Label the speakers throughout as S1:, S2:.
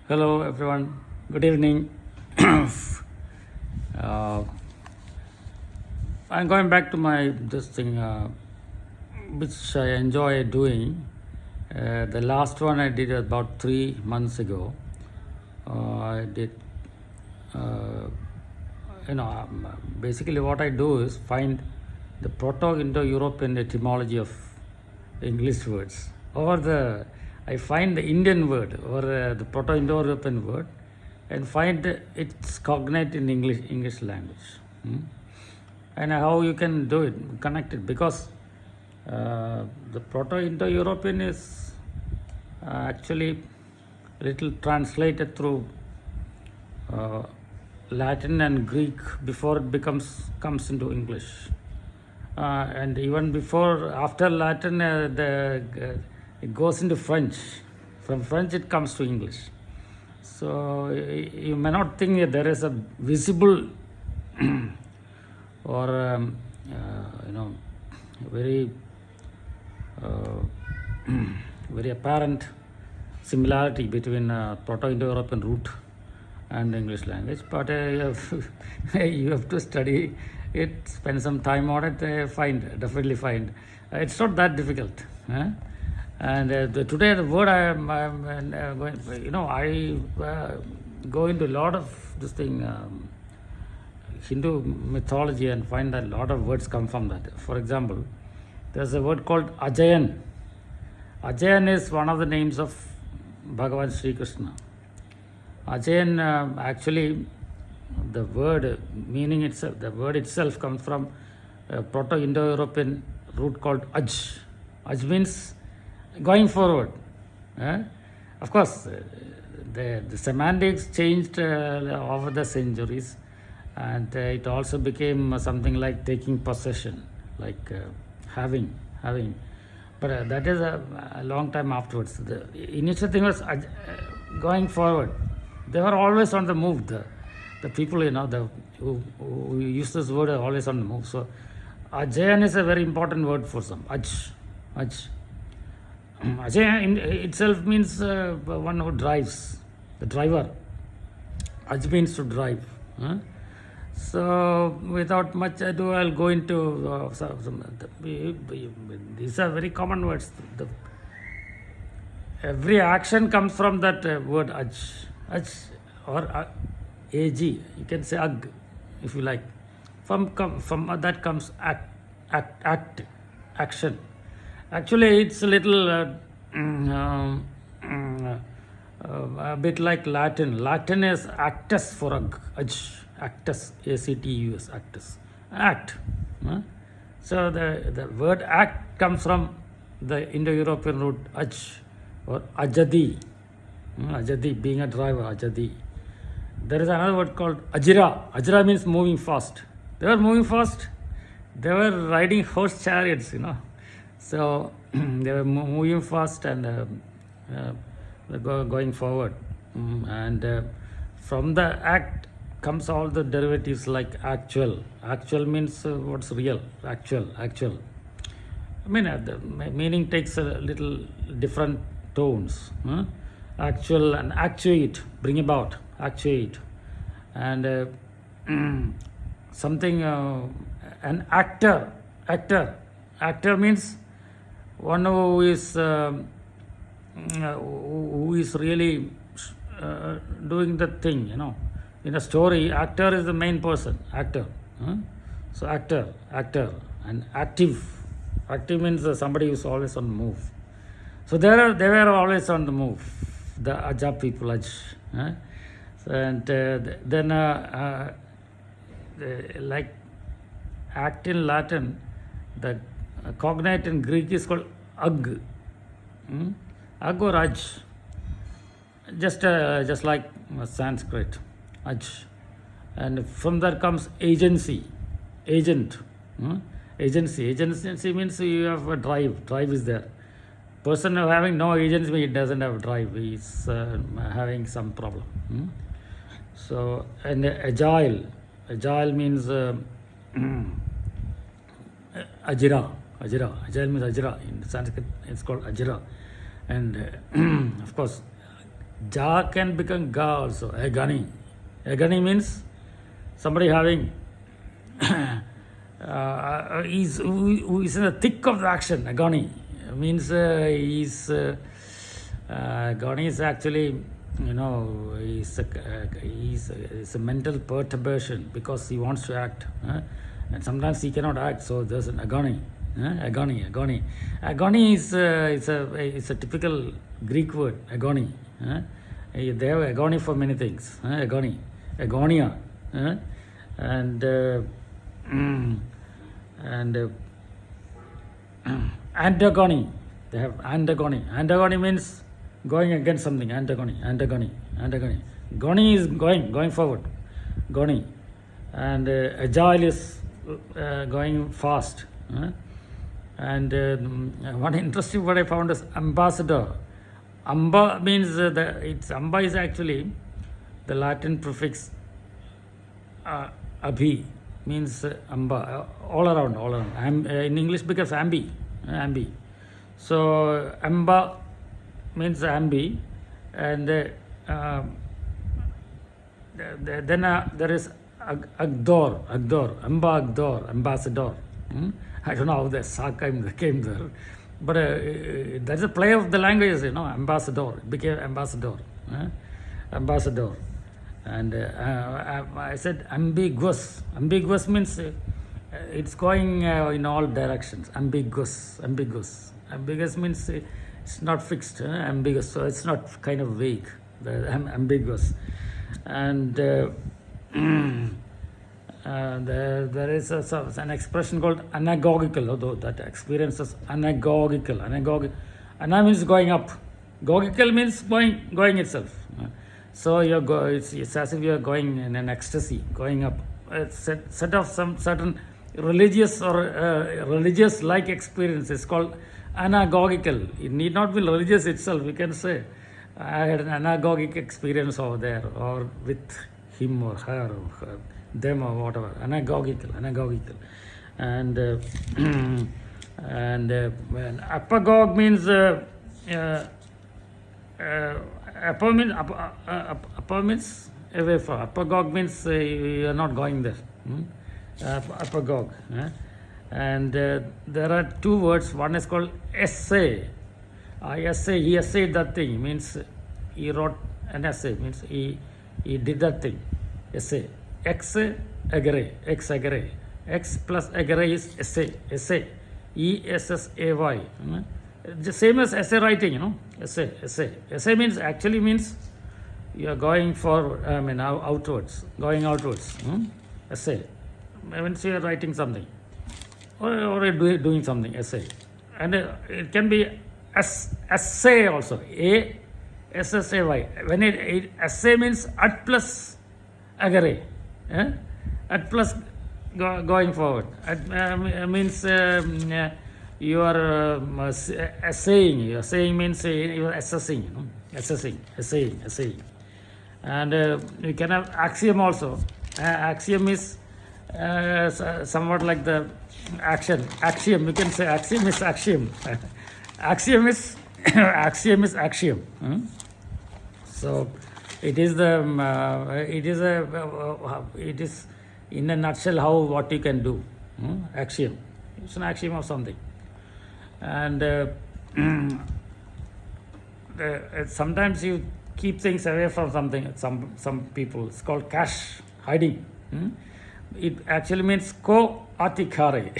S1: Hello, everyone. Good evening. uh, I'm going back to my this thing, which I enjoy doing. The last one I did about 3 months ago. I did, uh, basically what I do is find the Proto-Indo-European etymology of English words, or I find the Indian word or the Proto-Indo-European word, and find its cognate in English language. And how you can do it, connect it, because the Proto-Indo-European is actually little translated through uh, Latin and Greek before it comes into English. And even after Latin, it goes into French. From French, it comes to English. So you may not think that there is a visible or very very apparent similarity between Proto-Indo-European root and English language, but you have to study it, spend some time on it, definitely find. It's not that difficult. And today the word I am going, I go into a lot of this thing, Hindu mythology, and find that a lot of words come from that. For example, there's a word called Ajayan. Ajayan is one of the names of Bhagavan Sri Krishna. Ajayan, actually, the word itself comes from a Proto-Indo-European root called Aj. Aj means going forward. Of course, the semantics changed over the centuries, and it also became something like taking possession, like having. But that is a long time afterwards. The initial thing was going forward. They were always on the move. The people, who use this word are always on the move. So, Ajayan is a very important word for some. Aj. Ajayan itself means one who drives, the driver. Aj means to drive. So, without much ado, I'll go into these are very common words. Every action comes from that word aj or ag. You can say ag if you like. From that comes act, action. Actually, it's a little a bit like Latin. Latin is actus for aj. Actus, actus, actus, act. So the word act comes from the Indo-European root aj or ajadi. Ajadi, being a driver, ajadi. There is another word called ajira. Ajira means moving fast. They were moving fast. They were riding horse chariots, So they were moving fast and going forward. And from the act comes all the derivatives like actual. Actual means what's real. Actual. I mean, the meaning takes a little different tones. Actual and actuate, bring about, actuate. And something, an actor. Actor means one who is really doing the thing, In a story, actor is the main person, actor. So actor, and active. Active means somebody who is always on the move. So they were always on the move, the Ajab people. And then like act in Latin, the cognate in Greek is called ag. Ag or aj. Just like Sanskrit, aj. And from there comes agency, agent. Agency means you have a drive. Drive is there. Person having no agency, he doesn't have drive. He's having some problem. So, and agile. Agile means ajira. Agile means ajira. In Sanskrit, it's called ajira. And of course, Ja can become Ga also, agony. Agony means somebody having who is in the thick of the action. Agony means agony is actually, he's a mental perturbation because he wants to act, and sometimes he cannot act, so there's an agony. Agony. Agony is it's a typical Greek word. Agony. They have agony for many things. Agony, agonia, and antagony. They have antagony. Antagony means going against something. Antagony. Goni is going forward. Goni, and agile is going fast. And one interesting word I found is ambassador. Amba means Amba is actually the Latin prefix abhi, means amba, all around. In English becomes ambi. So amba means ambi, and then there is Agdor, ambassador. I don't know how the sa came there, but that's a play of the languages, ambassador. It became ambassador. And I said ambiguous. Ambiguous means it's going in all directions. Ambiguous means it's not fixed. Ambiguous, so it's not kind of vague. Ambiguous. And there is an expression called anagogical, although that experience is anagogical. Ana means going up. Gogical means going itself. So it's as if you are going in an ecstasy, going up. A set of some certain religious or religious-like experience is called anagogical. It need not be religious itself. We can say, I had an anagogic experience over there, or with him or her or them or whatever. Anagogical. And when apagog means Apa means away from. Apagog means you are not going there. Apagog. And there are two words. One is called essay. He essayed that thing. Means he wrote an essay. Means he did that thing. Essay. Ex agere. X plus agere is essay. ESSAY. The same as essay writing, Essay means you are going for, outwards, going outwards. Essay means you are writing something or doing something, essay. And it can be essay also, ASSAY. When essay means at plus agere, at plus going forward. Means you are essaying. Essaying means you are assessing, essaying. And you can have axiom also. Axiom is somewhat like the action. Axiom, you can say axiom is axiom. Axiom is axiom. So it is in a nutshell what you can do. Axiom. It's an axiom of something. And sometimes you keep things away from something. Some people, it's called cache hiding. It actually means co-articare.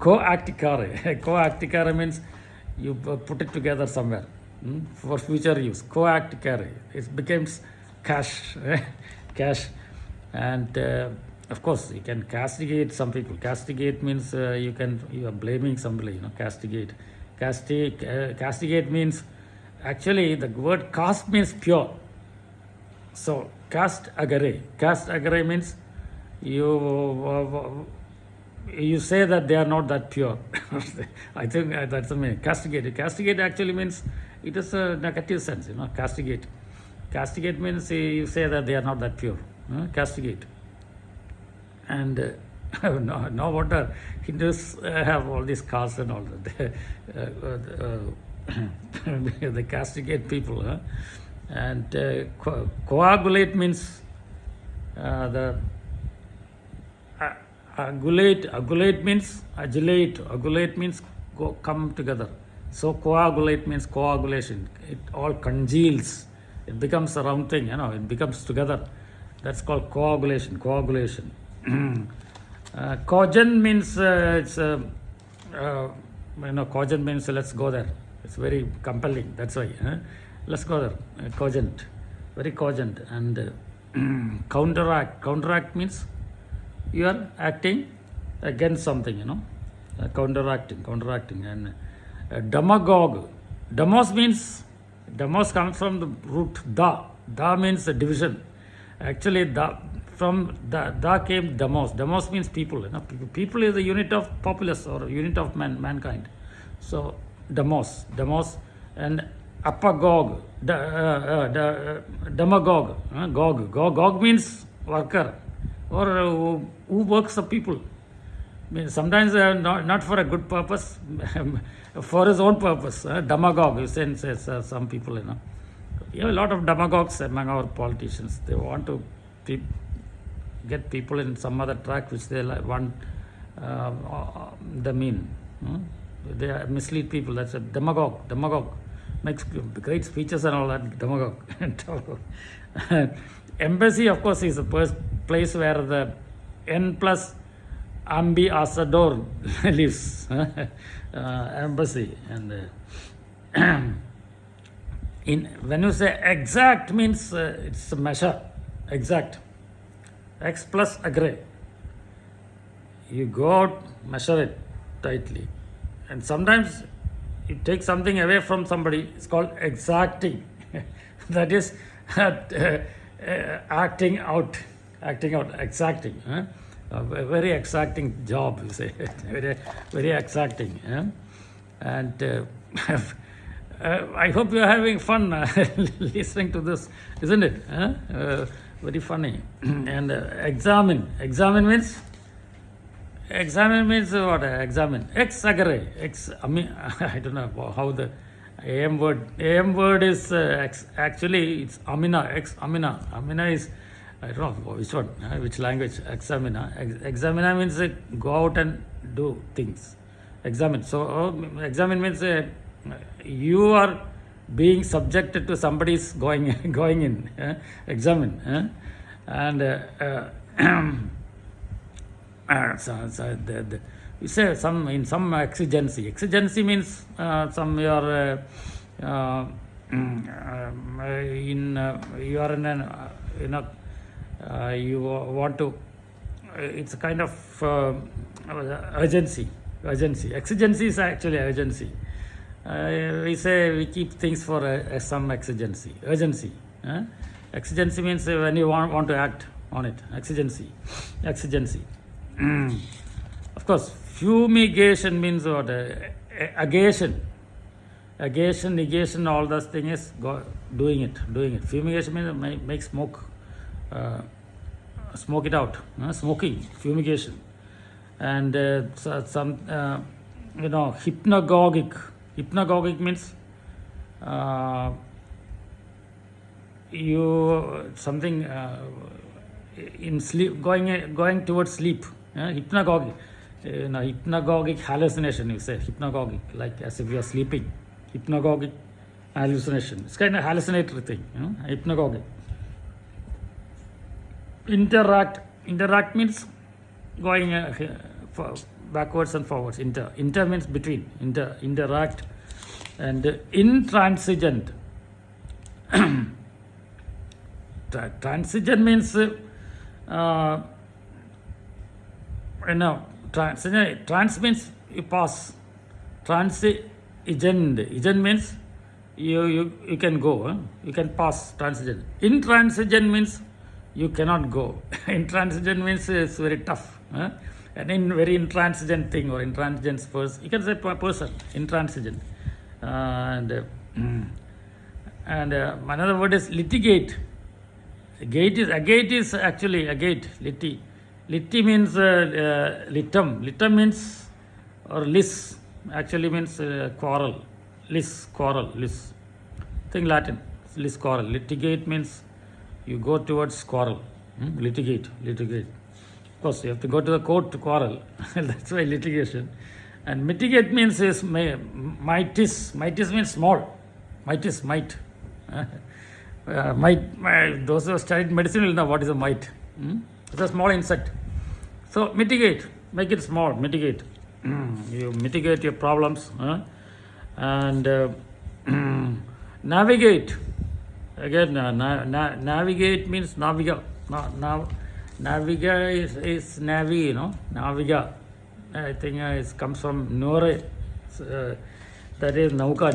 S1: Co-articare means you put it together somewhere for future use. Co-articare. It becomes cache. And of course, you can castigate some people. Castigate means you are blaming somebody. Castigate. Castigate means actually the word cast means pure. So cast agare means you say that they are not that pure. I think that's the meaning. Castigate actually means it is a negative sense. Castigate means you say that they are not that pure. Castigate. And no wonder Hindus have all these castes and all that. they castigate people. Huh? And coagulate means the agulate means agulate means come together. So coagulate means coagulation. It all congeals. It becomes a round thing, it becomes together. That's called coagulation. Cogent means it's cogent means let's go there. It's very compelling. That's why. Let's go there. Cogent, very cogent. And counteract means you are acting against something. Counteracting. And demagogue. Demos comes from the root da. Da means the division. Actually, from da came demos. Demos means people. People is a unit of populace or unit of mankind. So demos, and apagogue, demagogue. Gog means worker or who works the people. Sometimes not for a good purpose, for his own purpose. Demagogue, you says some people. We have a lot of demagogues among our politicians. They want to get people in some other track which they want the mean. They mislead people. That's a demagogue. Makes great speeches and all that. Demagogue. Embassy, of course, is the place where the N plus ambassador lives. Embassy. And when you say exact means it's a measure. Exact. X plus agree. You go out, measure it tightly. And sometimes you take something away from somebody. It's called exacting. That is acting out, exacting. A very exacting job, you say. very exacting. And I hope you are having fun listening to this, isn't it? Very funny. And examine means what? Examine. Ex agere. I don't know how the AM word is actually it's amina. Ex amina. Amina is, I don't know which one, which language. Examina. Examina means go out and do things. Examine. So examine means you are being subjected to somebody's going in. Examine. And you say in some exigency. Exigency means some you are you are in an you want to. It's a kind of urgency. Exigency is actually urgency. We say we keep things for some exigency. Urgency. Exigency means when you want to act on it. Exigency. Of course, fumigation means what? Agation, negation, all those things is doing it. Fumigation means make smoke, smoke it out. Smoking, fumigation. And some, hypnagogic. Hypnagogic means you something in sleep, going towards sleep. Hypnagogic. Hypnagogic hallucination, you say. Hypnagogic, like as if you are sleeping. Hypnagogic hallucination. It's kind of hallucinatory thing. Hypnagogic. Interact means going backwards and forwards. Inter means between. Interact. And intransigent. Transigent means trans means you pass. Transigent means you can go. You can pass. Transigent. Intransigent means you cannot go. Intransigent means it's very tough. And very intransigent thing or intransigent person. You can say person. Intransigent. And another word is litigate. A gate is actually a gate. Liti means litum. Litum means or lis actually means quarrel. lis, quarrel, lis. Think Latin, lis, quarrel. Litigate means you go towards quarrel. Litigate. Of course, you have to go to the court to quarrel. That's why litigation. And mitigate means is mightis. Mightis means small. Might. Those who have studied medicine will know what is a mite. It's a small insect. So mitigate, make it small, mitigate. You mitigate your problems. And navigate. Again, navigate means naviga. Naviga is navy, naviga. I think it comes from nore. That is nauka.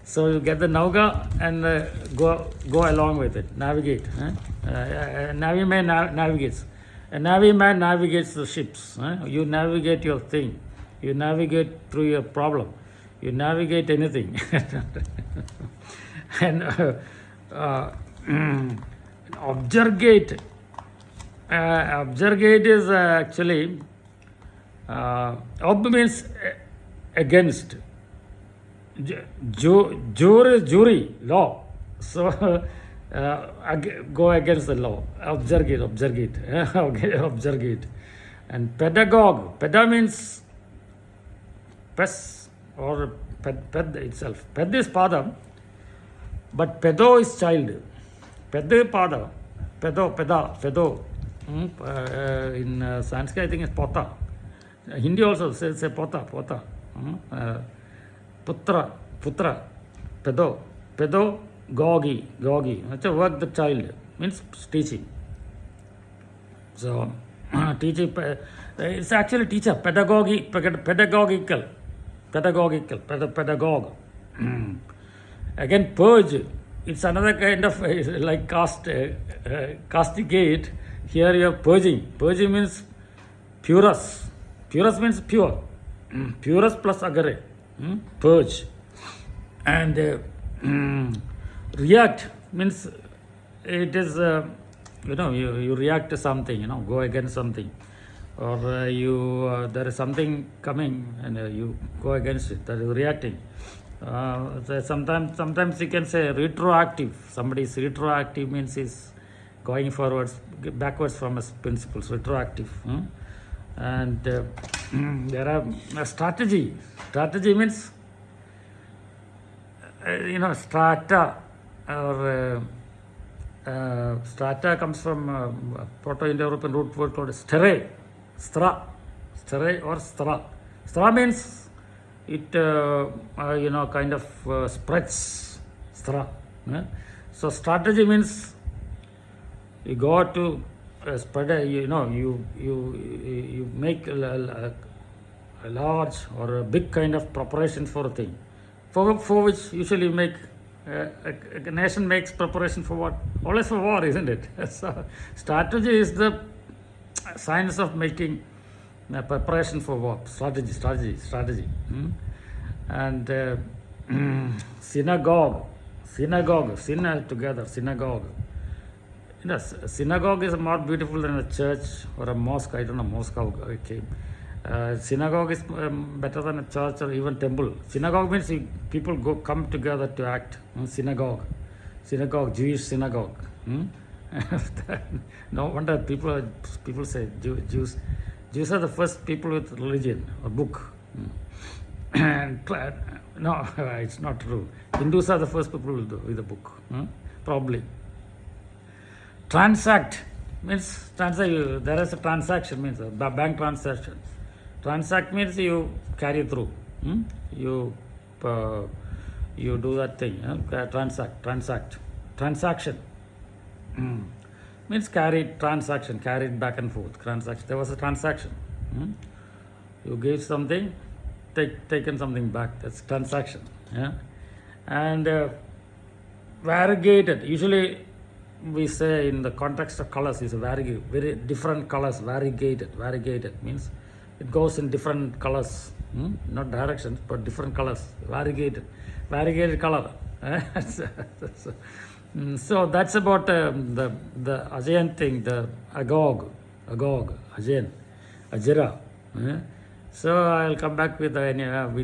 S1: So you get the nauka and go along with it. Navigate. Naviman navigates. A naviman navigates the ships. You navigate your thing. You navigate through your problem. You navigate anything. And objurgate. Objurgate is actually ob means against. Jure is jury, law. So go against the law. Objurgate. Objurgate. And pedagogue. Peda means pes or ped itself. Ped is padam, but pedo is child. Ped pada. Pedo. In Sanskrit, I think it's pota. Hindi also says pota. Putra, pedo, gogi. That's a work the child, means teaching. So, teaching, it's actually teacher, pedagogical, pedagogue. Again, purge, it's another kind of like castigate. Here you are purging. Purging means purus. Purus means pure. Purus plus agare. Purge. And react means it is, you react to something, go against something. Or there is something coming and you go against it. That is reacting. Sometimes you can say retroactive. Somebody is retroactive means is going backwards from his principles. Retroactive. And there are strategy. Strategy means, strata or strata comes from Proto-Indo-European root word called stere or stra. Stra means it, kind of spreads. Stra. So strategy means you go to spread. You make a large or a big kind of preparation for a thing, for which usually make a nation makes preparation for what? Always for war, isn't it? So strategy is the science of making preparation for war. Strategy. And synagogue, together, synagogue. Yes, synagogue is more beautiful than a church or a mosque. I don't know, mosque how it came. Synagogue is better than a church or even temple. Synagogue means people come together to act. Synagogue, Jewish synagogue. No wonder people say Jews are the first people with religion or book. No, it's not true. Hindus are the first people with a book. Probably. Transact means there is a transaction means a bank transaction. Transact means you carry through. You do that thing. Transaction means carried back and forth. Transaction. There was a transaction. You gave something, taken something back. That's transaction. Yeah? And variegated. Usually we say in the context of colors is very different colors. Variegated means it goes in different colors, not directions but different colors. Variegated color. So that's about the Ajayan thing, the agog, Ajayan, Ajira. So I'll come back with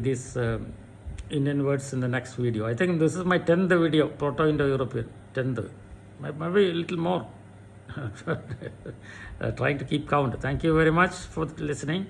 S1: these Indian words in the next video. I think this is my 10th video, Proto-Indo-European, 10th. Maybe a little more. Trying to keep count. Thank you very much for listening.